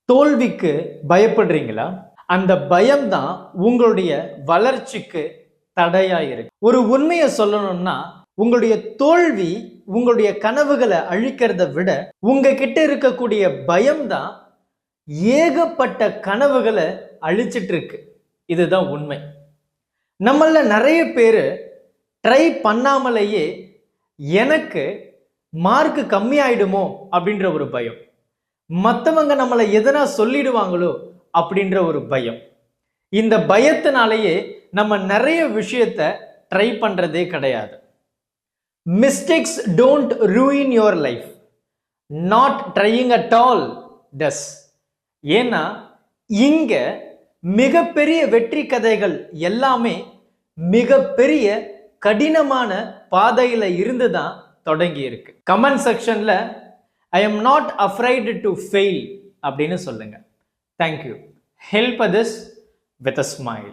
தோல்விக்கு பயப்படுறீங்களா? அந்த பயம்தான் உங்களுடைய வளர்ச்சிக்கு தடையா இருக்கு. ஒரு உண்மையை சொல்லணும்னா, உங்களுடைய தோல்வி உங்களுடைய கனவுகளை அழிக்கிறத விட உங்ககிட்ட இருக்கக்கூடிய பயம்தான் ஏகப்பட்ட கனவுகளை அழிச்சிட்டு இருக்கு. இதுதான் உண்மை. நம்மள நிறைய பேர் ட்ரை பண்ணாமலேயே எனக்கு மார்க் கம்மி ஆயிடுமோ அப்படின்ற ஒரு பயம், மற்றவங்க நம்மளை எதனா சொல்லிடுவாங்களோ அப்படின்ற ஒரு பயம். இந்த பயத்தினாலேயே நம்ம நிறைய விஷயத்த ட்ரை பண்றதே கிடையாது. Mistakes don't ruin your life, not trying at all does. ஏன்னா இங்க மிகப்பெரிய வெற்றி கதைகள் எல்லாமே மிகப்பெரிய கடினமான பாதையில இருந்து தான் தொடங்கி இருக்கு. கமெண்ட் செக்ஷன்ல I am not afraid to fail அப்படின்னு சொல்லுங்க. Thank you. Help others with a smile.